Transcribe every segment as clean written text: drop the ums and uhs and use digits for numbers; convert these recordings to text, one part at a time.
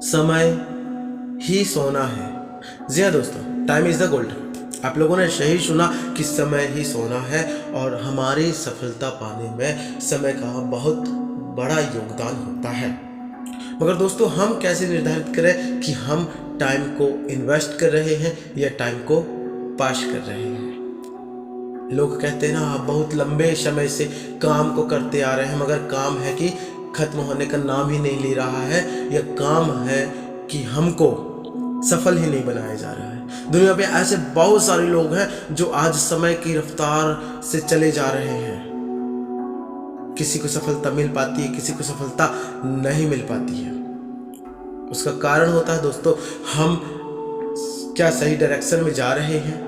समय ही सोना है। जी हाँ दोस्तों, टाइम इज़ द गोल्ड। आप लोगों ने सही सुना कि समय ही सोना है और हमारी सफलता पाने में समय का बहुत बड़ा योगदान होता है। मगर दोस्तों, हम कैसे निर्धारित करें कि हम टाइम को इन्वेस्ट कर रहे हैं या टाइम को पास कर रहे हैं। लोग कहते हैं ना, आप बहुत लंबे समय से काम को करते आ रहे हैं, मगर काम है कि खत्म होने का नाम ही नहीं ले रहा है, या काम है कि हमको सफल ही नहीं बनाया जा रहा है। दुनिया पे ऐसे बहुत सारे लोग हैं जो आज समय की रफ्तार से चले जा रहे हैं। किसी को सफलता मिल पाती है, किसी को सफलता नहीं मिल पाती है। उसका कारण होता है दोस्तों, हम क्या सही डायरेक्शन में जा रहे हैं।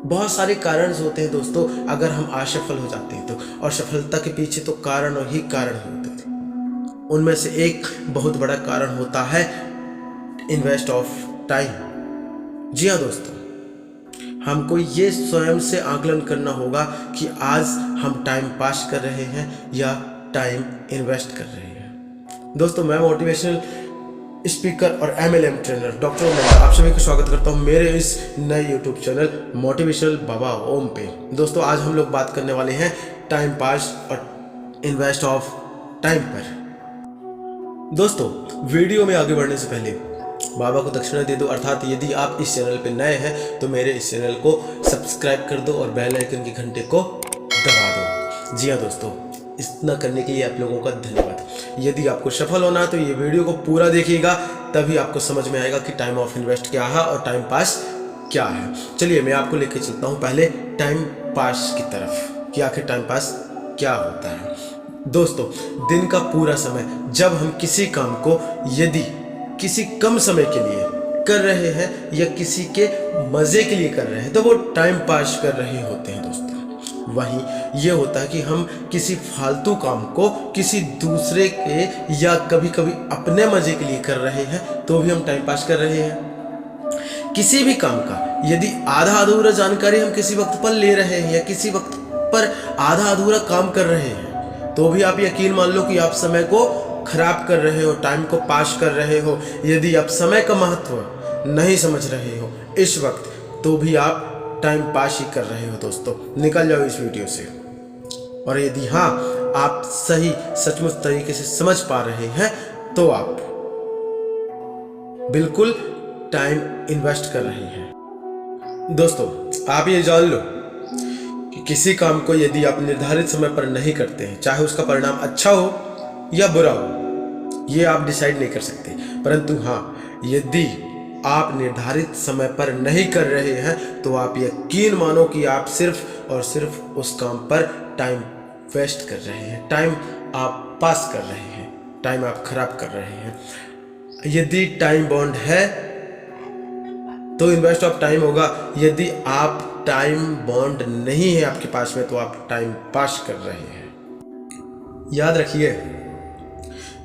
बहुत सारे कारण होते हैं दोस्तों, अगर हम असफल हो जाते हैं तो, और सफलता के पीछे तो कारण ही कारण होते हैं। उनमें से एक बहुत बड़ा कारण होता है इन्वेस्ट ऑफ टाइम। जी हाँ दोस्तों, हमको ये स्वयं से आकलन करना होगा कि आज हम टाइम पास कर रहे हैं या टाइम इन्वेस्ट कर रहे हैं। दोस्तों, मैं मोटिवेशनल स्पीकर और MLM ट्रेनर डॉक्टर ओम, आप सभी को स्वागत करता हूं मेरे इस नए यूट्यूब चैनल मोटिवेशनल बाबा ओम पे। दोस्तों, आज हम लोग बात करने वाले हैं टाइम पास और इन्वेस्ट ऑफ टाइम पर। दोस्तों, वीडियो में आगे बढ़ने से पहले बाबा को दक्षिणा दे दो, अर्थात यदि आप इस चैनल पे नए हैं तो मेरे इस चैनल को सब्सक्राइब कर दो और बेल आइकन के घंटे को दबा दो। जी हाँ दोस्तों, इतना करने के लिए आप लोगों का धन्यवाद। यदि आपको सफल होना है तो ये वीडियो को पूरा देखिएगा, तभी आपको समझ में आएगा कि टाइम ऑफ इन्वेस्ट क्या है और टाइम पास क्या है। चलिए मैं आपको लेके चलता हूँ पहले टाइम पास की तरफ कि आखिर टाइम पास क्या होता है। दोस्तों, दिन का पूरा समय जब हम किसी काम को यदि किसी कम समय के लिए कर रहे हैं या किसी के मजे के लिए कर रहे हैं तो वो टाइम पास कर रहे होते हैं दोस्तों। वहीं ये होता है कि हम किसी फालतू काम को किसी दूसरे के या कभी कभी अपने मजे के लिए कर रहे हैं तो भी हम टाइम पास कर रहे हैं। किसी भी काम का यदि आधा अधूरा जानकारी हम किसी वक्त पर ले रहे हैं या किसी वक्त पर आधा अधूरा काम कर रहे हैं तो भी आप यकीन मान लो कि आप समय को खराब कर रहे हो, टाइम को पास कर रहे हो। यदि आप समय का महत्व नहीं समझ रहे हो इस वक्त तो भी आप टाइम पास ही कर रहे हो। दोस्तों, निकल जाओ इस वीडियो से। और यदि हाँ, आप सही सचमुच तरीके से समझ पा रहे हैं तो आप बिल्कुल टाइम इन्वेस्ट कर रहे हैं। दोस्तों, आप ये जान लो कि किसी काम को यदि आप निर्धारित समय पर नहीं करते हैं, चाहे उसका परिणाम अच्छा हो या बुरा हो, ये आप डिसाइड नहीं कर सकते। परंतु हाँ, यदि आप निर्धारित समय पर नहीं कर रहे हैं तो आप यकीन मानो कि आप सिर्फ और सिर्फ उस काम पर टाइम वेस्ट कर रहे हैं, टाइम आप पास कर रहे हैं, टाइम आप खराब कर रहे हैं। यदि टाइम बॉन्ड है तो इन्वेस्ट ऑफ टाइम होगा। यदि आप टाइम बॉन्ड नहीं है आपके पास में तो आप टाइम पास कर रहे हैं। याद रखिए,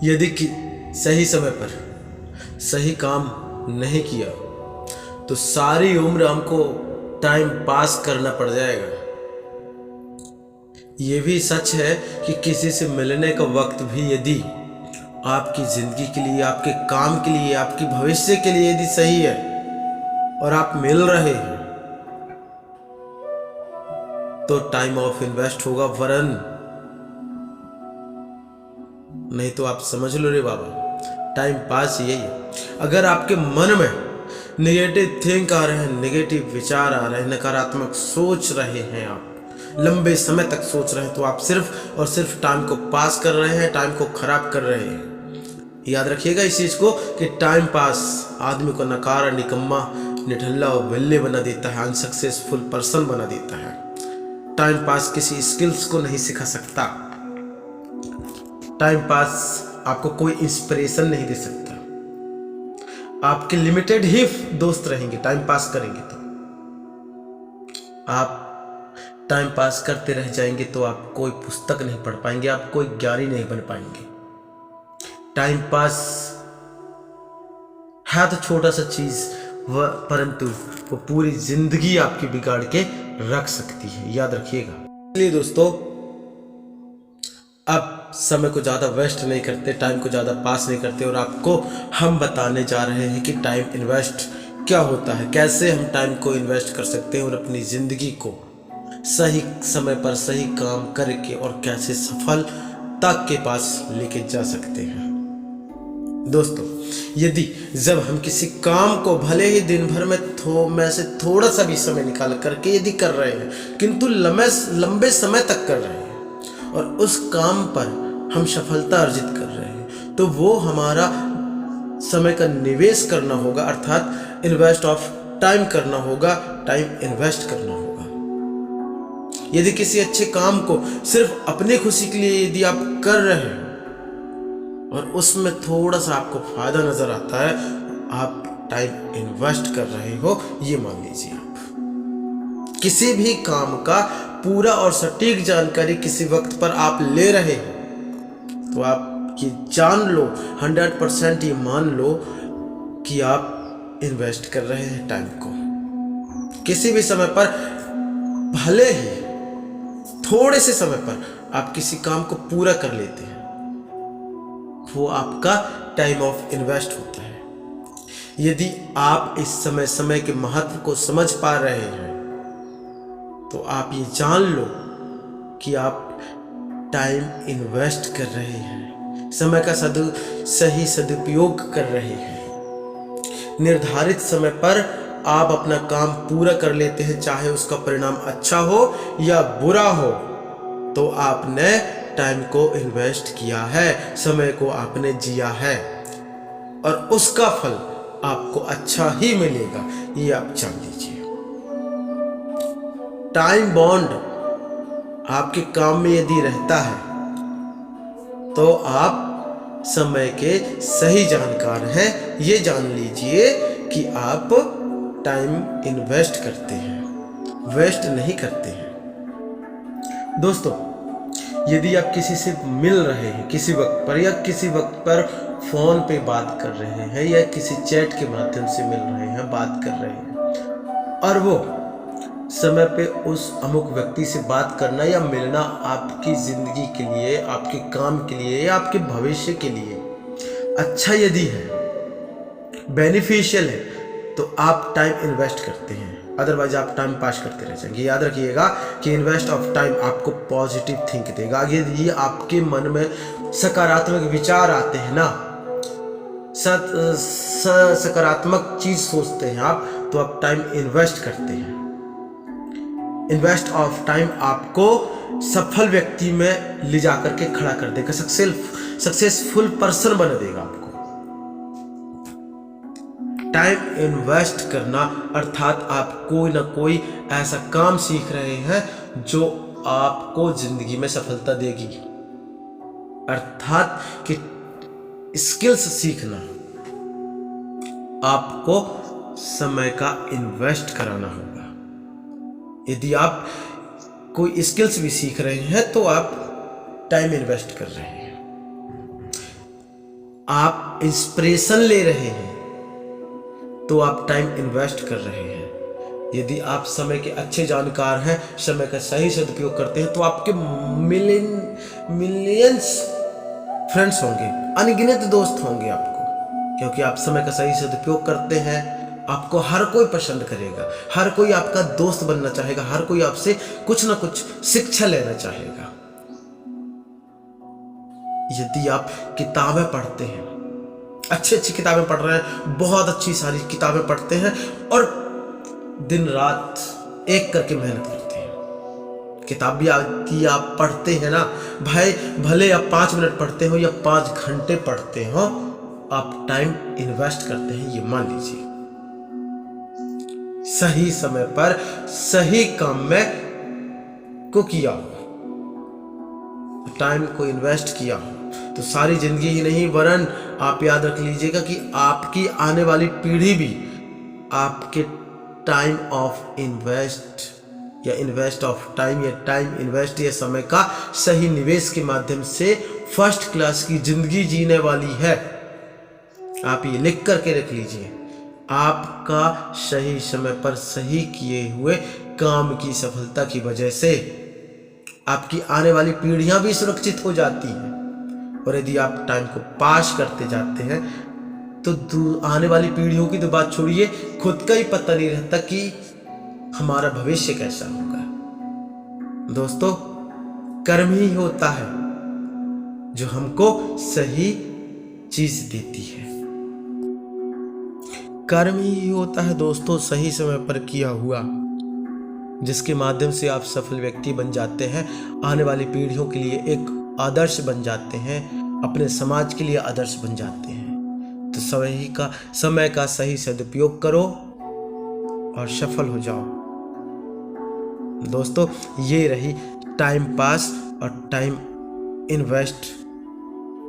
यदि सही समय पर सही काम नहीं किया तो सारी उम्र हमको टाइम पास करना पड़ जाएगा। यह भी सच है कि किसी से मिलने का वक्त भी यदि आपकी जिंदगी के लिए, आपके काम के लिए, आपके भविष्य के लिए यदि सही है और आप मिल रहे हैं तो टाइम ऑफ इन्वेस्ट होगा, वरन नहीं तो आप समझ लो रे बाबा, टाइम पास यही है। अगर आपके मन में नेगेटिव थिंक आ रहे हैं, नेगेटिव विचार आ रहे हैं, नकारात्मक सोच रहे हैं, आप लंबे समय तक सोच रहे हैं तो आप सिर्फ और सिर्फ टाइम को पास कर रहे हैं, टाइम को खराब कर रहे हैं। याद रखिएगा इस चीज को कि टाइम पास आदमी को नकारा, निकम्मा, निठल्ला और विल्ले बना देता है, अनसक्सेसफुल पर्सन बना देता है। टाइम पास किसी स्किल्स को नहीं सिखा सकता। टाइम पास आपको कोई इंस्पिरेशन नहीं दे सकता। आपके लिमिटेड ही दोस्त रहेंगे टाइम पास करेंगे तो। आप टाइम पास करते रह जाएंगे तो आप कोई पुस्तक नहीं पढ़ पाएंगे, आप कोई ज्ञानी नहीं बन पाएंगे। टाइम पास है तो छोटा सा चीज परंतु वो पूरी जिंदगी आपकी बिगाड़ के रख सकती है, याद रखिएगा। इसलिए दोस्तों, अब समय को ज़्यादा वेस्ट नहीं करते, टाइम को ज़्यादा पास नहीं करते। और आपको हम बताने जा रहे हैं कि टाइम इन्वेस्ट क्या होता है, कैसे हम टाइम को इन्वेस्ट कर सकते हैं और अपनी ज़िंदगी को सही समय पर सही काम करके और कैसे सफलता के पास लेके जा सकते हैं। दोस्तों, यदि जब हम किसी काम को भले ही दिन भर में से थोड़ा सा भी समय निकाल करके यदि कर रहे हैं, किंतु लंबे समय तक कर रहे हैं और उस काम पर हम सफलता अर्जित कर रहे हैं, तो वो हमारा समय का निवेश करना होगा, अर्थात इन्वेस्ट ऑफ टाइम करना होगा, टाइम इन्वेस्ट करना होगा। यदि किसी अच्छे काम को सिर्फ अपनी खुशी के लिए यदि आप कर रहे हैं और उसमें थोड़ा सा आपको फायदा नजर आता है, आप टाइम इन्वेस्ट कर रहे हो, ये मान लीजिए। आप किसी भी काम का पूरा और सटीक जानकारी किसी वक्त पर आप ले रहे हो, तो आप ये जान लो, 100% ये मान लो कि आप इन्वेस्ट कर रहे हैं टाइम को। किसी भी समय पर, भले ही थोड़े से समय पर आप किसी काम को पूरा कर लेते हैं, वो आपका टाइम ऑफ इन्वेस्ट होता है। यदि आप इस समय के महत्व को समझ पा रहे हैं, तो आप ये जान लो कि आप टाइम इन्वेस्ट कर रहे हैं, समय का सही सदुपयोग कर रहे हैं। निर्धारित समय पर आप अपना काम पूरा कर लेते हैं, चाहे उसका परिणाम अच्छा हो या बुरा हो, तो आपने टाइम को इन्वेस्ट किया है, समय को आपने जिया है और उसका फल आपको अच्छा ही मिलेगा, ये आप जान लीजिए। टाइम बॉन्ड आपके काम में यदि रहता है, तो आप समय के सही जानकार हैं, ये जान लीजिए कि आप टाइम इन्वेस्ट करते हैं, वेस्ट नहीं करते हैं। दोस्तों, यदि आप किसी से मिल रहे हैं किसी वक्त पर, या किसी वक्त पर फोन पे बात कर रहे हैं, या किसी चैट के माध्यम से मिल रहे हैं, बात कर रहे हैं, और वो समय पे उस अमुक व्यक्ति से बात करना या मिलना आपकी ज़िंदगी के लिए, आपके काम के लिए या आपके भविष्य के लिए अच्छा यदि है, बेनिफिशियल है, तो आप टाइम इन्वेस्ट करते हैं। अदरवाइज आप टाइम पास करते रह जाएंगे। याद रखिएगा कि इन्वेस्ट ऑफ टाइम आपको पॉजिटिव थिंक देगा। यदि आपके मन में सकारात्मक विचार आते हैं ना, सकारात्मक चीज सोचते हैं आप, तो आप टाइम इन्वेस्ट करते हैं। इन्वेस्ट ऑफ टाइम आपको सफल व्यक्ति में ले जाकर के खड़ा कर देगा, सक्सेसफुल पर्सन बना देगा आपको। टाइम इन्वेस्ट करना अर्थात आप कोई ना कोई ऐसा काम सीख रहे हैं जो आपको जिंदगी में सफलता देगी, अर्थात कि स्किल्स सीखना। आपको समय का इन्वेस्ट कराना होगा। यदि आप कोई स्किल्स भी सीख रहे हैं, तो आप टाइम इन्वेस्ट कर रहे हैं। आप इंस्पिरेशन ले रहे हैं, तो आप टाइम इन्वेस्ट कर रहे हैं। यदि आप समय के अच्छे जानकार हैं, समय का सही सदुपयोग करते हैं, तो आपके मिलियंस फ्रेंड्स होंगे, अनगिनत दोस्त होंगे आपको, क्योंकि आप समय का सही सदुपयोग करते हैं। आपको हर कोई पसंद करेगा, हर कोई आपका दोस्त बनना चाहेगा, हर कोई आपसे कुछ ना कुछ शिक्षा लेना चाहेगा। यदि आप किताबें पढ़ते हैं, अच्छी किताबें पढ़ रहे हैं, बहुत अच्छी सारी किताबें पढ़ते हैं और दिन रात एक करके मेहनत करते हैं, किताब भी आप पढ़ते हैं ना भाई, भले आप 5 मिनट पढ़ते हो या 5 घंटे पढ़ते हो, आप टाइम इन्वेस्ट करते हैं, ये मान लीजिए। सही समय पर सही काम में को किया हो, टाइम को इन्वेस्ट किया हो, तो सारी जिंदगी ही नहीं, वरन आप याद रख लीजिएगा कि आपकी आने वाली पीढ़ी भी आपके टाइम ऑफ इन्वेस्ट या इन्वेस्ट ऑफ टाइम या टाइम इन्वेस्ट या समय का सही निवेश के माध्यम से फर्स्ट क्लास की जिंदगी जीने वाली है। आप ये लिख करके रख लीजिए। आपका सही समय पर सही किए हुए काम की सफलता की वजह से आपकी आने वाली पीढ़ियां भी सुरक्षित हो जाती हैं। और यदि आप टाइम को पास करते जाते हैं तो आने वाली पीढ़ियों की तो बात छोड़िए, खुद का ही पता नहीं रहता कि हमारा भविष्य कैसा होगा। दोस्तों, कर्म ही होता है जो हमको सही चीज देती है। कर्म ही होता है दोस्तों सही समय पर किया हुआ, जिसके माध्यम से आप सफल व्यक्ति बन जाते हैं, आने वाली पीढ़ियों के लिए एक आदर्श बन जाते हैं, अपने समाज के लिए आदर्श बन जाते हैं। तो समय का सही सदुपयोग करो और सफल हो जाओ। दोस्तों, ये रही टाइम पास और टाइम इन्वेस्ट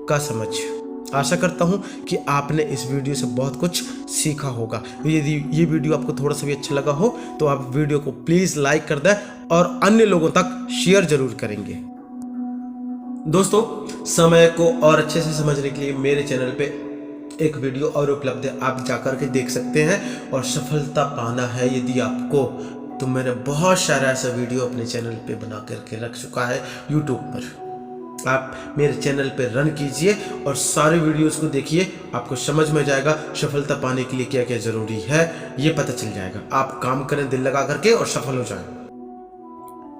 का समझ। आशा करता हूँ कि आपने इस वीडियो से बहुत कुछ सीखा होगा। यदि ये वीडियो आपको थोड़ा सा भी अच्छा लगा हो तो आप वीडियो को प्लीज़ लाइक कर दें और अन्य लोगों तक शेयर जरूर करेंगे। दोस्तों, समय को और अच्छे से समझने के लिए मेरे चैनल पे एक वीडियो और उपलब्ध है, आप जाकर के देख सकते हैं। और सफलता पाना है यदि आपको, तो मैंने बहुत सारा ऐसा वीडियो अपने चैनल पे बना करके रख चुका है यूट्यूब पर। आप मेरे चैनल पे रन कीजिए और सारे वीडियोस को देखिए, आपको समझ में जाएगा सफलता पाने के लिए क्या क्या जरूरी है, ये पता चल जाएगा। आप काम करें दिल लगा करके और सफल हो जाएं।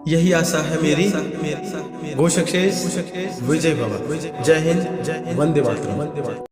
यही आशा है मेरी। गो सक्सेस, विजय भव। जय हिंद, वंदे मातरम।